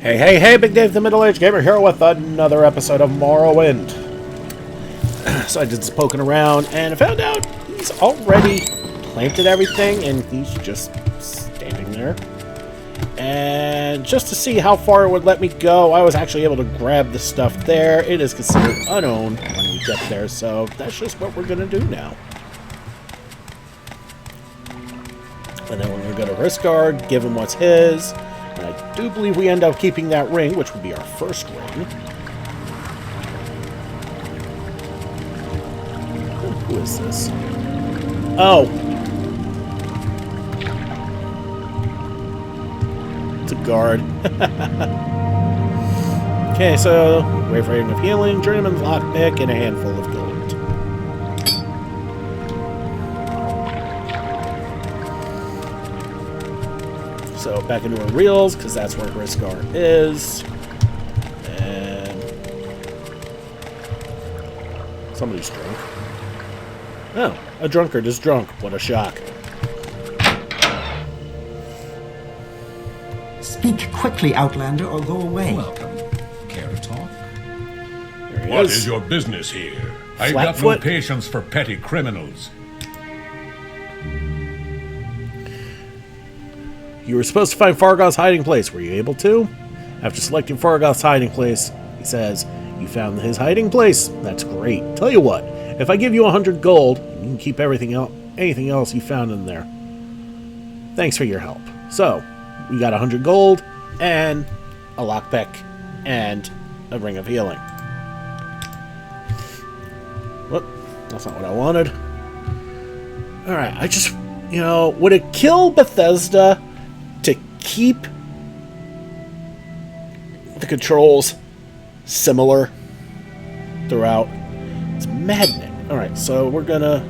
Hey, hey, hey, Big Dave the Middle-Aged Gamer here with another episode of Morrowind. So I did some poking around and I found out he's already planted everything and he's just standing there. And just to see how far it would let me go, I was actually able to grab the stuff there. It is considered unowned when we get there, so that's just what we're going to do now. And then we're going to go to Riskard, give him what's his. And I do believe we end up keeping that ring, which would be our first ring. Who is this? Oh! It's a guard. Okay, so Wave Rating of Healing, Journeyman's Lockpick, and a handful of gold. So back into our reels, because that's where Riskar is. And somebody's drunk. Oh, a drunkard is drunk. What a shock. Speak quickly, Outlander, or go away. Welcome. Care to talk? There he What is. is your business here? I've got no Flatfoot. patience for petty criminals. You were supposed to find Fargoth's hiding place. Were you able to? After selecting Fargoth's hiding place, he says, you found his hiding place? That's great. Tell you what, if I give you 100 gold, you can keep anything else you found in there. Thanks for your help. So, we got 100 gold, and a lockpick, and a ring of healing. Whoop, that's not what I wanted. Alright, I just, would it kill Bethesda to keep the controls similar throughout? It's maddening. Alright, so we're gonna...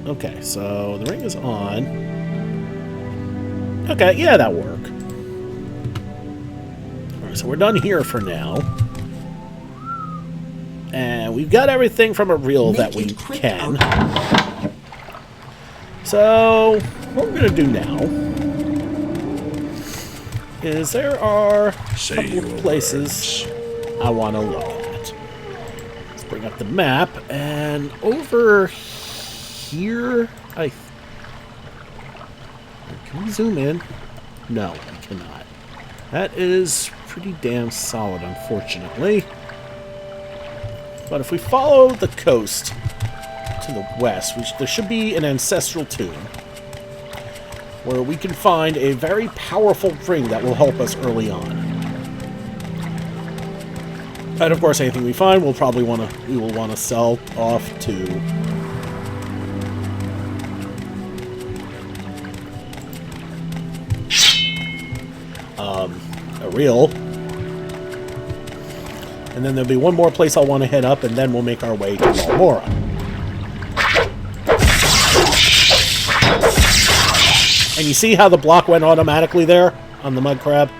Okay, so the ring is on. Okay, yeah, that'll work. Alright, so we're done here for now. And we've got everything from a reel that we can. So, what we're going to do now is there are a couple of places I want to look at. Let's bring up the map, and over here, can we zoom in? No, we cannot. That is pretty damn solid, unfortunately. But if we follow the coast to the west, there should be an ancestral tomb where we can find a very powerful ring that will help us early on. And of course, anything we find, we will want to sell off to a reel. And then there'll be one more place I'll want to head up, and then we'll make our way to Valmora. And you see how the block went automatically there on the mud crab?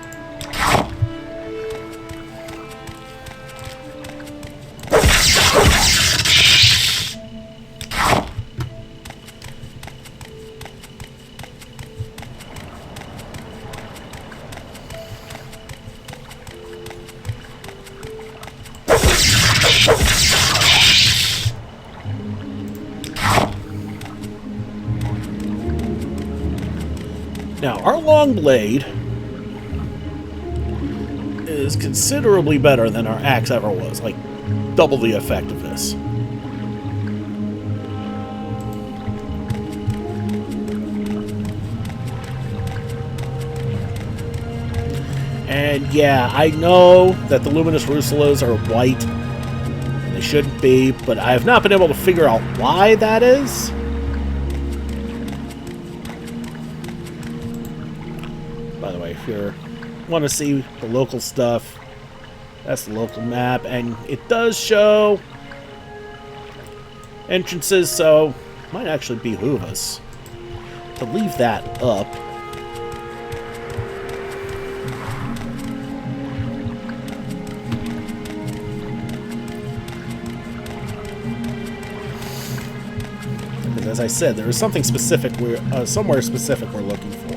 Now, our long blade is considerably better than our axe ever was, like double the effectiveness. And yeah, I know that the luminous Rusulas are white, and they shouldn't be, but I have not been able to figure out why that is. By the way, if you want to see the local stuff, that's the local map, and it does show entrances, so it might actually behoove us to leave that up. Because as I said, there is something specific, somewhere specific we're looking for.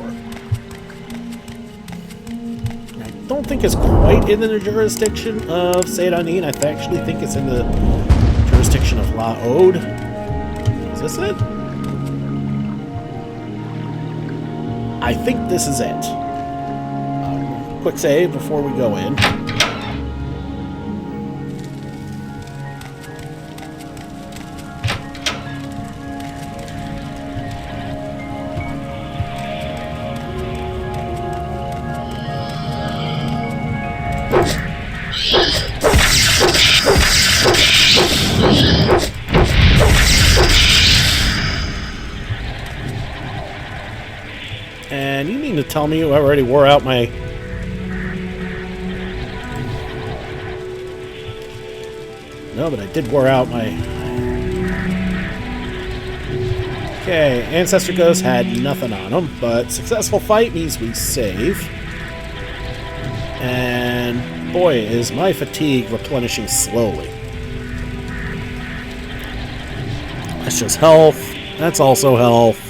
don't think it's quite in the jurisdiction of Saint Anin. I actually think it's in the jurisdiction of Laod. Is this it? I think this is it. Quick save before we go in. And you mean to tell me you already wore out my... No, but I did wear out my... Okay, Ancestor Ghost had nothing on him, but successful fight means we save. And boy, is my fatigue replenishing slowly. That's just health. That's also health.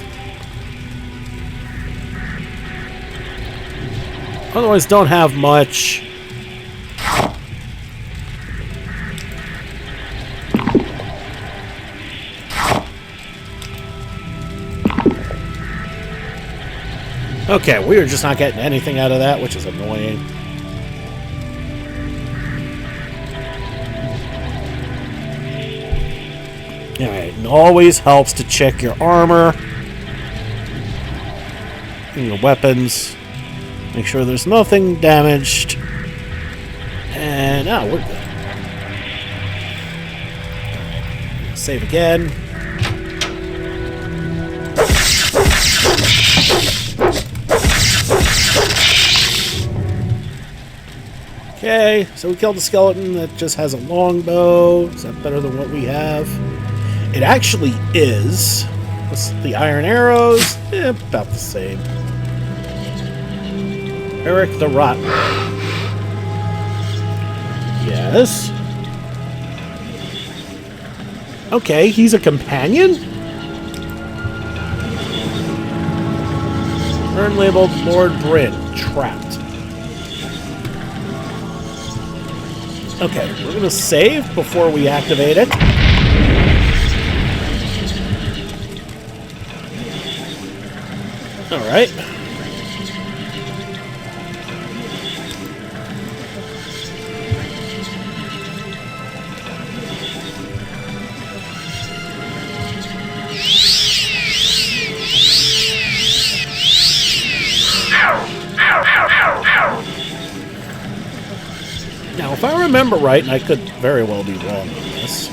Otherwise, don't have much. Okay, we are just not getting anything out of that, which is annoying. Alright, it always helps to check your armor and your weapons. Make sure there's nothing damaged. And now we're good. Save again. Okay, so we killed a skeleton that just has a longbow. Is that better than what we have? It actually is. What's the iron arrows? About the same. Eric the Rotten. Yes. Okay, he's a companion? Urn labeled Lord Bryn. Trapped. Okay, we're going to save before we activate it. Alright. Now, if I remember right, and I could very well be wrong on this,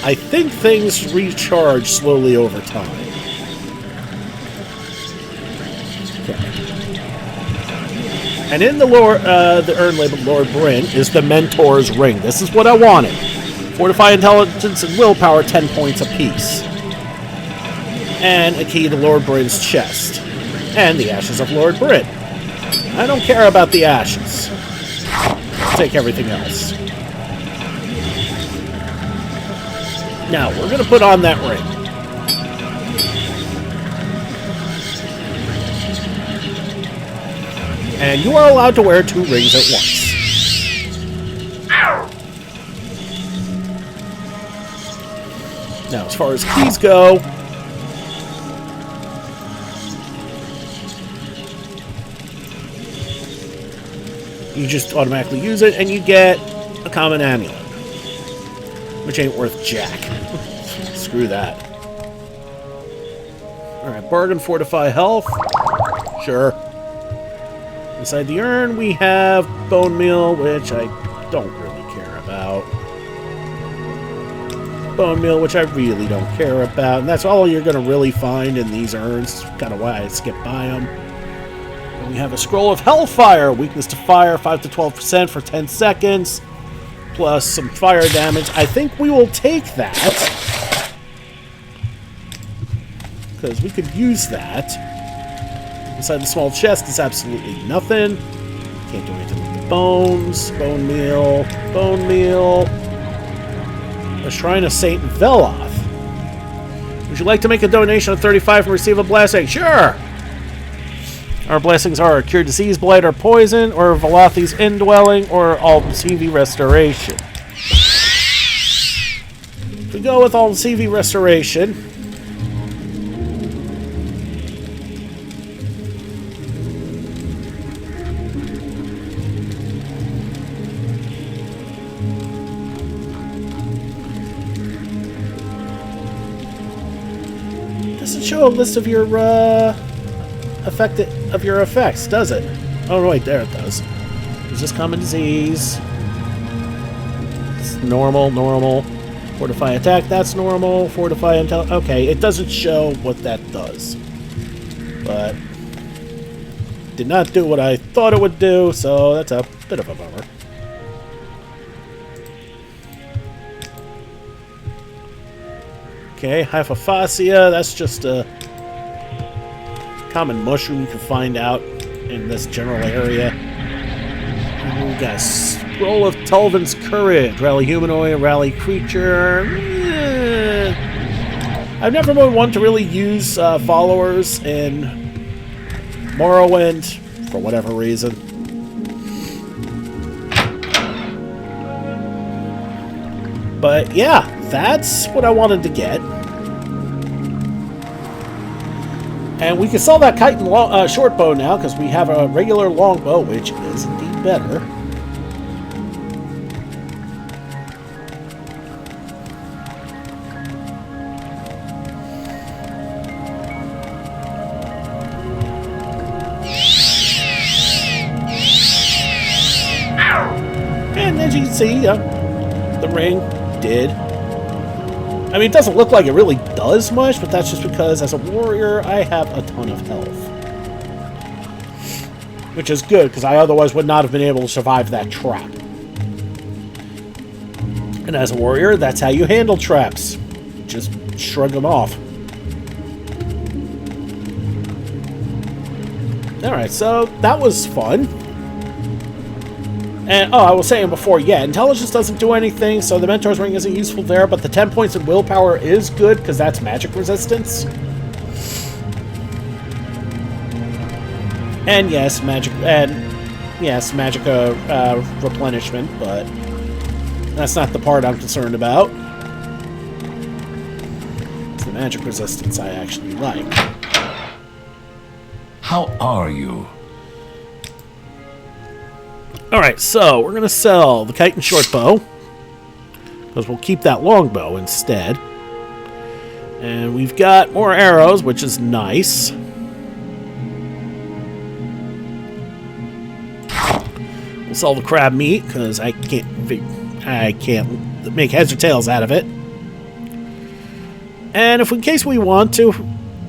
I think things recharge slowly over time. Okay. And in the urn labeled Lord Bryn is the Mentor's Ring. This is what I wanted. Fortify intelligence and willpower, 10 points apiece. And a key to Lord Bryn's chest. And the ashes of Lord Bryn. I don't care about the ashes. Take everything else. Now, we're going to put on that ring. And you are allowed to wear 2 rings at once. Now, as far as keys go, you just automatically use it, and you get a common amulet. Which ain't worth jack. Screw that. Alright, bargain, fortify health. Sure. Inside the urn, we have bone meal, which I don't really care about. Bone meal, which I really don't care about. And that's all you're going to really find in these urns. Kind of why I skip by them. We have a Scroll of Hellfire, weakness to fire, 5 to 12% for 10 seconds, plus some fire damage. I think we will take that, because we could use that. Inside the small chest is absolutely nothing. Can't do anything with the bones. Bone meal. Bone meal. A Shrine of Saint Veloth. Would you like to make a donation of 35 and receive a blessing? Sure! Our blessings are Cure Disease, Blight, or Poison, or Velathi's Indwelling, or All CV Restoration. If we go with All CV Restoration, doesn't show a list of your effects, does it? Oh wait, there it does. Is this common disease? It's normal. Fortify attack, that's normal. Fortify intel. Okay, it doesn't show what that does. But did not do what I thought it would do, so that's a bit of a bummer. Okay, Hypophasia, that's just a common mushroom you can find out in this general area. We got Scroll of Tulvin's Courage, Rally Humanoid, Rally Creature. I've never been one to really use followers in Morrowind for whatever reason. But yeah, that's what I wanted to get. And we can sell that kite and short bow now because we have a regular longbow, which is indeed better. And as you can see, the ring did. I mean, it doesn't look like it really does much, but that's just because as a warrior, I have a ton of health. Which is good, because I otherwise would not have been able to survive that trap. And as a warrior, that's how you handle traps. Just shrug them off. Alright, so that was fun. And, I was saying before, yeah, intelligence doesn't do anything, so the Mentor's Ring isn't useful there, but the 10 points in willpower is good, because that's magic resistance. And yes, magic replenishment, but that's not the part I'm concerned about. It's the magic resistance I actually like. How are you? Alright, so we're going to sell the kite and short bow, because we'll keep that longbow instead. And we've got more arrows, which is nice. We'll sell the crab meat, because I can't make heads or tails out of it. And if in case we want to,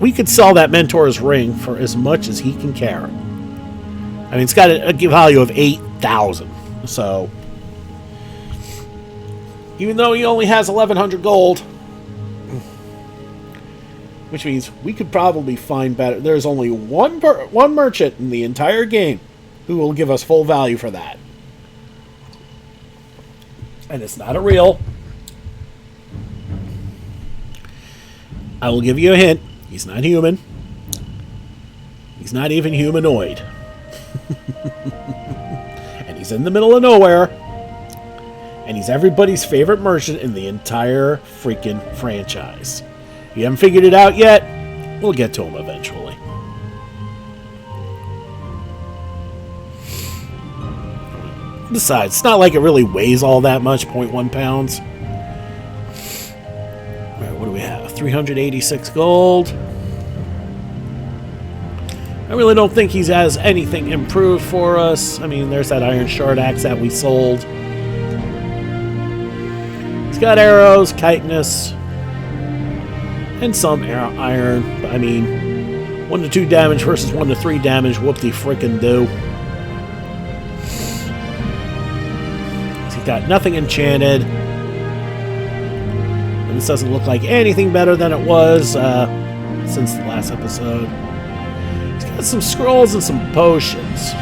we could sell that Mentor's Ring for as much as he can carry. I mean, it's got a value of 8,000, so even though he only has 1,100 gold, which means we could probably find better. There's only one merchant in the entire game who will give us full value for that, and it's not a real. I will give you a hint. He's not human. He's not even humanoid. And he's in the middle of nowhere. And he's everybody's favorite merchant in the entire freaking franchise. If you haven't figured it out yet, we'll get to him eventually. Besides, it's not like it really weighs all that much, 0.1 pounds. Alright, what do we have? 386 gold. I really don't think he has anything improved for us. I mean, there's that iron shard axe that we sold. He's got arrows, chitinous, and some iron. But I mean, 1 to 2 damage versus 1 to 3 damage. Whoop-de-frickin'-do. He's got nothing enchanted. And this doesn't look like anything better than it was since the last episode. He's got some scrolls and some potions.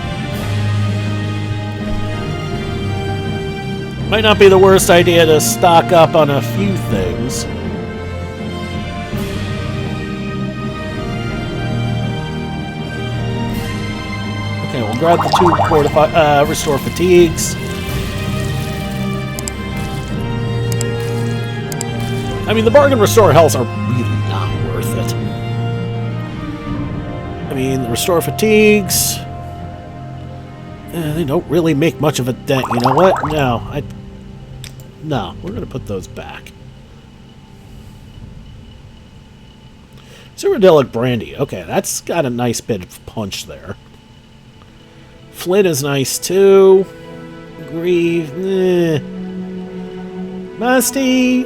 Might not be the worst idea to stock up on a few things. grab the 2 restore fatigues. I mean, the bargain restore healths are really not worth it. I mean, the restore fatigues, they don't really make much of a dent. You know what? No, we're going to put those back. Cyrodiilic brandy. Okay, that's got a nice bit of punch there. Flint is nice too. Grieve. Musty.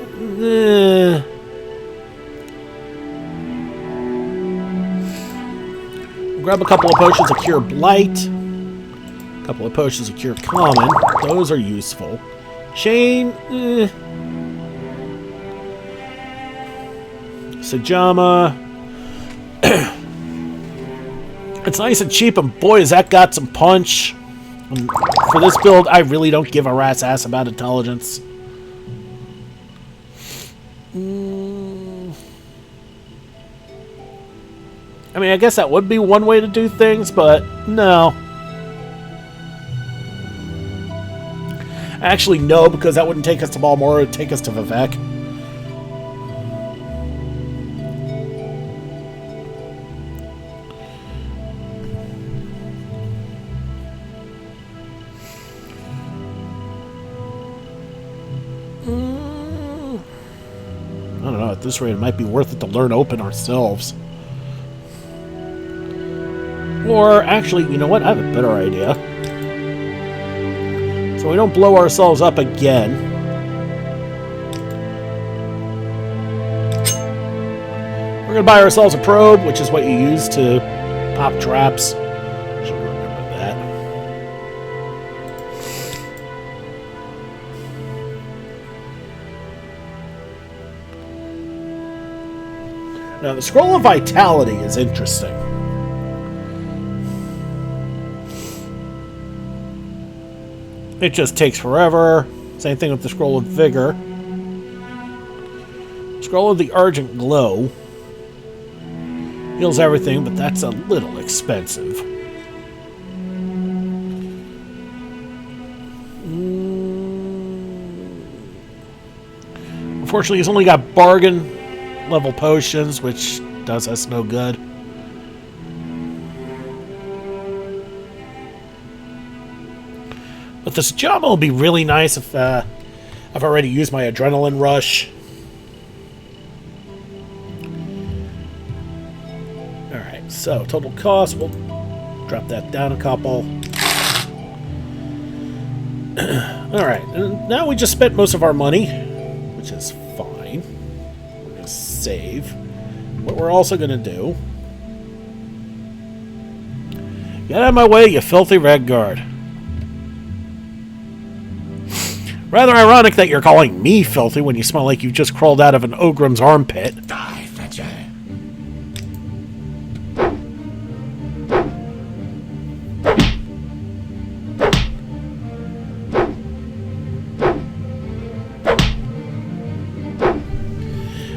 Grab a couple of potions of Cure Blight. A couple of potions of Cure Common. Those are useful. Chain. Sajama. It's nice and cheap, and boy, has that got some punch. And for this build, I really don't give a rat's ass about intelligence. I mean, I guess that would be one way to do things, but no. Actually, no, because that wouldn't take us to Balmora, it would take us to Vivek. I don't know, at this rate it might be worth it to learn open ourselves. Or, actually, you know what? I have a better idea. So we don't blow ourselves up again. We're going to buy ourselves a probe, which is what you use to pop traps. Should remember that. Now, the Scroll of Vitality is interesting. It just takes forever. Same thing with the Scroll of Vigor. Scroll of the Argent Glow. Heals everything, but that's a little expensive. Unfortunately, he's only got bargain level potions, which does us no good. But this Jama will be really nice if I've already used my Adrenaline Rush. Alright, so total cost, we'll drop that down a couple. Alright, and now we just spent most of our money, which is fine. We're going to save. What we're also going to do... Get out of my way, you filthy Redguard. Rather ironic that you're calling me filthy when you smell like you've just crawled out of an Ogrim's armpit. Die, fetcher.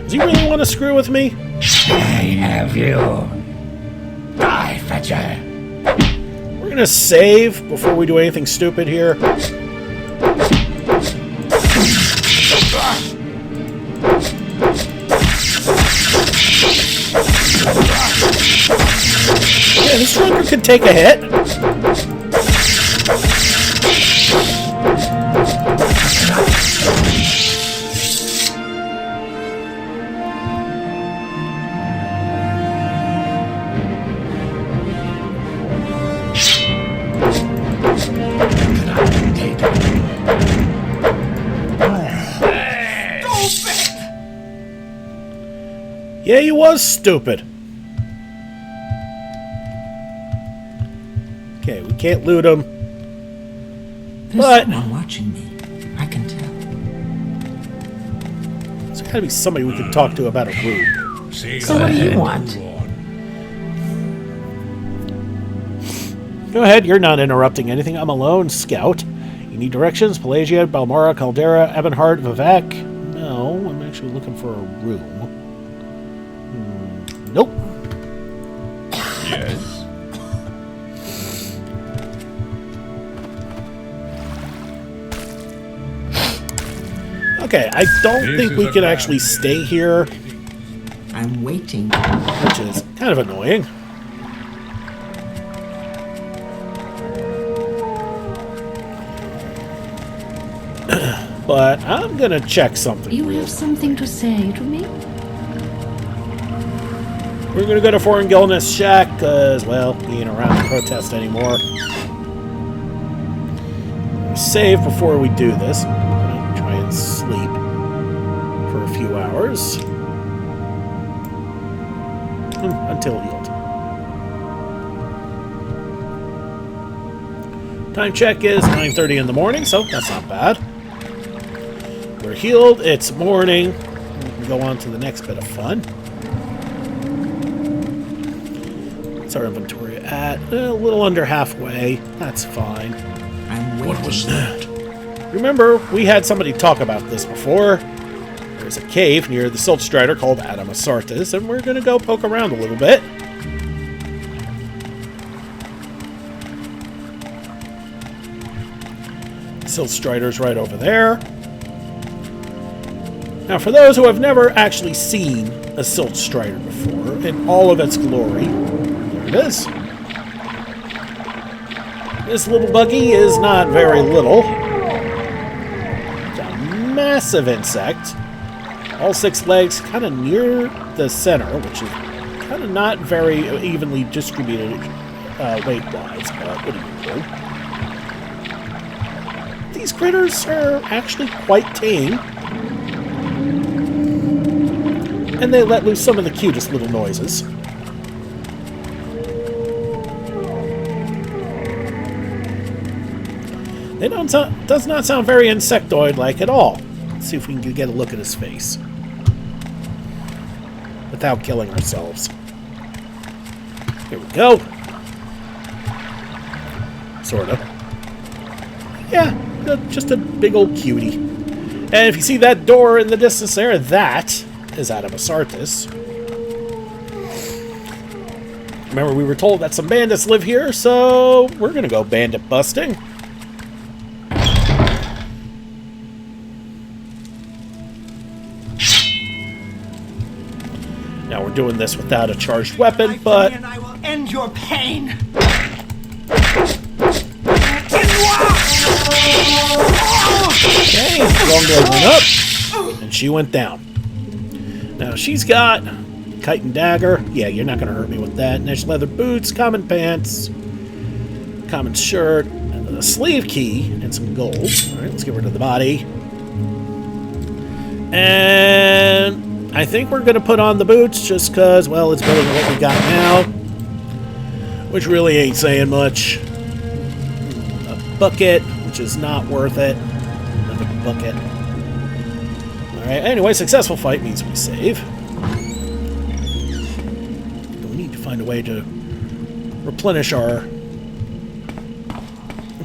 Does he really want to screw with me? I have you. Die, fetcher. We're going to save before we do anything stupid here. Yeah, this drunker could take a hit. Yeah, he was stupid. Okay, we can't loot him. There's But someone watching me. I can tell. there's got to be somebody we can talk to about a room. So what do you want? Go ahead, you're not interrupting anything. I'm alone, Scout. You need directions? Pelagia, Balmora, Caldera, Ebonheart, Vivek? No, I'm actually looking for a room. Nope. Yes. Okay, I don't think we can actually stay here, I'm waiting. which is kind of annoying. But I'm gonna check something. You have something to say to me? We're gonna go to Foreign Gilness Shack, because, well, we ain't around to protest anymore. Save before we do this. I'm gonna try and sleep for a few hours. Until healed. Time check is 9:30 in the morning, so that's not bad. We're healed, it's morning. We can go on to the next bit of fun. What's our inventory at? A little under halfway. That's fine. I'm waiting. What was that? Remember, we had somebody talk about this before. There's a cave near the Silt Strider called Adam Asartes, and we're going to go poke around a little bit. Silt Strider's right over there. Now, for those who have never actually seen a Silt Strider before, in all of its glory, there it is. This little buggy is not very little. It's a massive insect. All 6 legs kind of near the center, which is kind of not very evenly distributed weight-wise, but what do you do? These critters are actually quite tame. And they let loose some of the cutest little noises. They does not sound very insectoid-like at all. Let's see if we can get a look at his face. Without killing ourselves. Here we go. Sorta. Yeah, just a big old cutie. And if you see that door in the distance there, that is Adam Asartes. Remember, we were told that some bandits live here, so we're gonna go bandit busting. Now we're doing this without a charged weapon, but And I will end your pain. okay, Longblade went up, and she went down. Now she's got kite and dagger. Yeah, you're not gonna hurt me with that. Niche leather boots, common pants, common shirt, a sleeve key, and some gold. All right, let's get rid of the body. And I think we're gonna put on the boots just because, well, it's better than what we got now, which really ain't saying much. A bucket, which is not worth it. Another bucket. Alright, anyway, successful fight means we save. We need to find a way to replenish our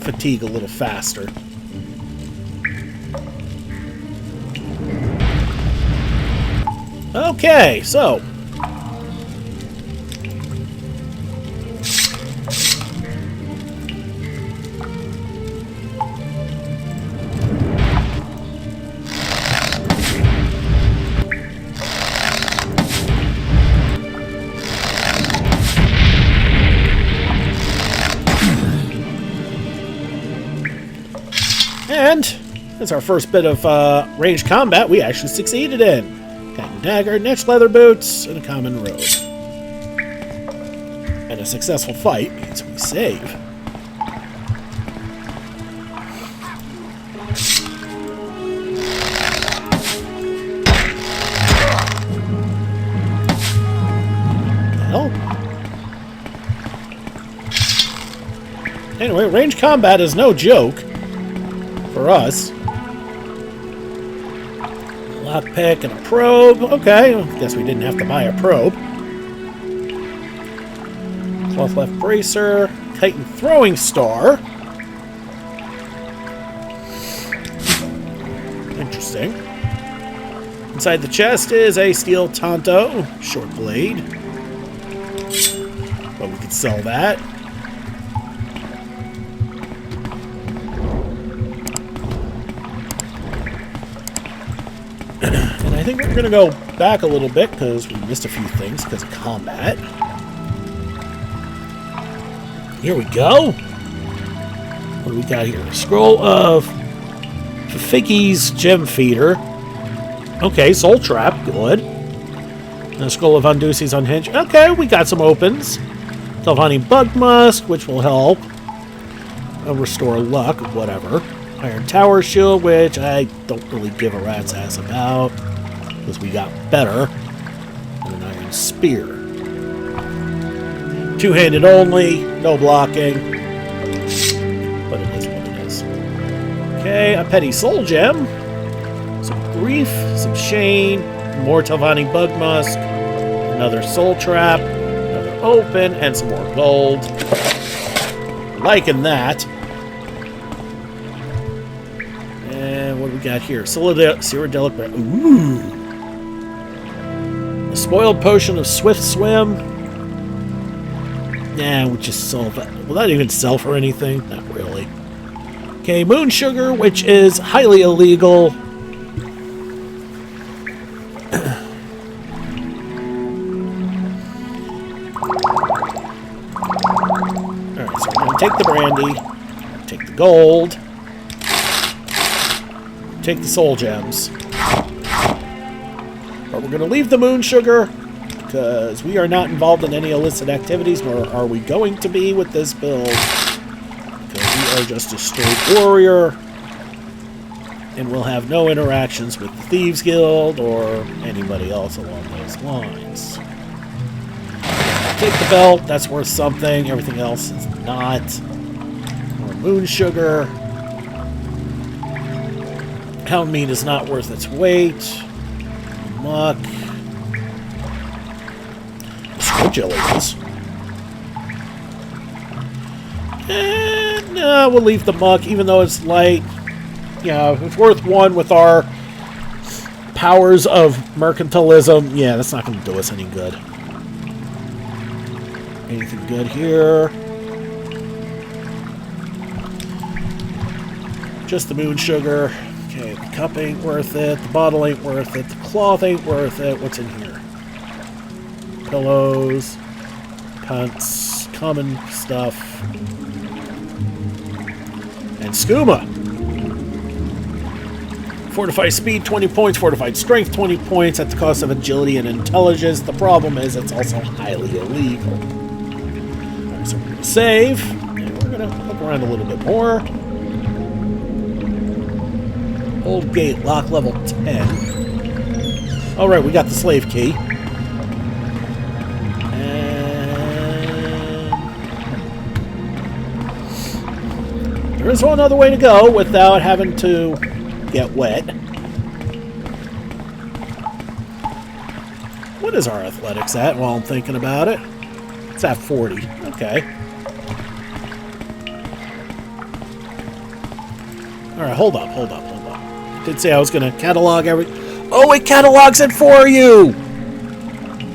fatigue a little faster. Okay, so and as our first bit of ranged combat, we actually succeeded in. Kite and dagger, niche leather boots, and a common robe. And a successful fight means we save. Well. Anyway, ranged combat is no joke for us. Lockpick and a probe. Okay, well, guess we didn't have to buy a probe. Cloth left bracer. Titan throwing star. Interesting. Inside the chest is a steel tanto. Short blade. But we could sell that. I think we're going to go back a little bit because we missed a few things because of combat. Here we go. What do we got here? Scroll of Fafiki's Gem Feeder. Okay, Soul Trap. Good. And a Scroll of Undusi's Unhinged. Okay, we got some opens. Telvanni Bug Musk, which will help. Restore luck, whatever. Iron Tower Shield, which I don't really give a rat's ass about, because we got better. And an Iron Spear. Two-handed only, no blocking. But it is what it is. Okay, a Petty Soul Gem. Some Grief, some Shane, more Telvanni Bug Musk, another Soul Trap, another Open, and some more gold. Liking that. And what do we got here? Cyrodiilic. Ooh. A Spoiled Potion of Swift Swim. Nah, we'll just sell that. Will that even sell for anything? Not really. Okay, Moon Sugar, which is highly illegal. Alright, so we're going to take the brandy, take the gold, take the soul gems. But we're going to leave the Moon Sugar, because we are not involved in any illicit activities, nor are we going to be with this build. Because we are just a straight warrior, and we'll have no interactions with the Thieves Guild or anybody else along those lines. Take the belt, that's worth something. Everything else is not. More Moon Sugar. Hound meat is not worth its weight. Muck. Jelly is. And we'll leave the muck, even though it's light. Yeah, it's worth one with our powers of mercantilism. Yeah, that's not going to do us any good. Anything good here? Just the Moon Sugar. Okay, the cup ain't worth it. The bottle ain't worth it. The cloth ain't worth it. What's in here? Pillows, cunts, common stuff, and skooma. Fortified speed, 20 points. Fortified strength, 20 points at the cost of agility and intelligence. The problem is it's also highly illegal. Alright, so we're going to save, and we're going to look around a little bit more. Old gate, lock level 10. Alright, we got the slave key. There is one other way to go without having to get wet. What is our athletics at while I'm thinking about it? It's at 40. Okay. Alright, hold up. Did say I was going to catalog every... Oh, it catalogs it for you!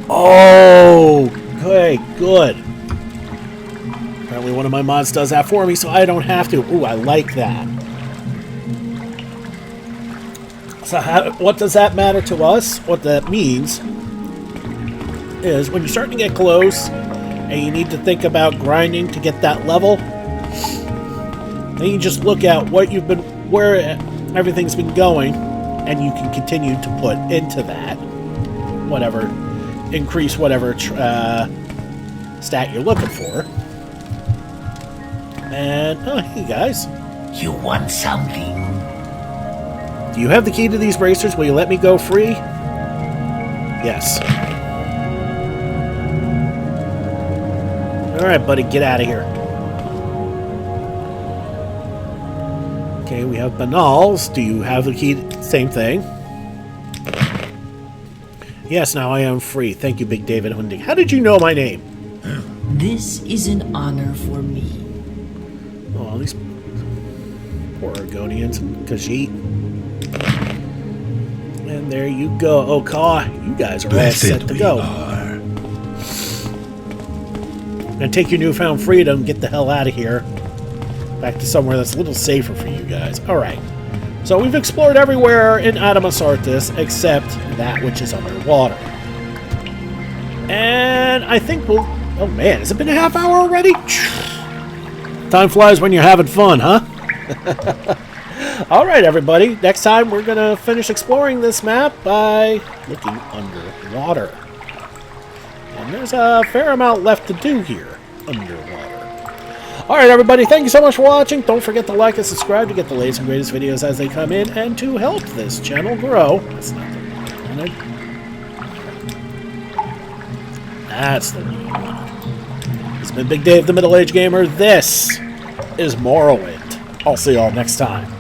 Oh, okay, good. Apparently one of my mods does that for me, so I don't have to. Ooh, I like that. So what does that matter to us? What that means is when you're starting to get close and you need to think about grinding to get that level, then you just look at what you've been, where everything's been going, and you can continue to put into that whatever, increase whatever stat you're looking for. And, oh, hey guys. You want something? Do you have the key to these bracers? Will you let me go free? Yes. Alright, buddy, get out of here. Okay, we have Banals. Do you have the key? Same thing. Yes, now I am free. Thank you, Big David Hunding. How did you know my name? This is an honor for me. Oh, these poor Argonians and Khajiit. And there you go. Oh, Ka, you guys are all set to go. Now take your newfound freedom, get the hell out of here. Back to somewhere that's a little safer for you guys. Alright. So we've explored everywhere in Adamas Artis except that which is underwater. And I think we'll... Oh man, has it been a half hour already? Time flies when you're having fun, huh? Alright everybody, next time we're going to finish exploring this map by looking underwater. And there's a fair amount left to do here underwater. Alright everybody, thank you so much for watching. Don't forget to like and subscribe to get the latest and greatest videos as they come in and to help this channel grow. That's not the one I wanted. That's the one I wanted. This has been Big Dave the Middle-Aged Gamer. This is Morrowind. I'll see y'all next time.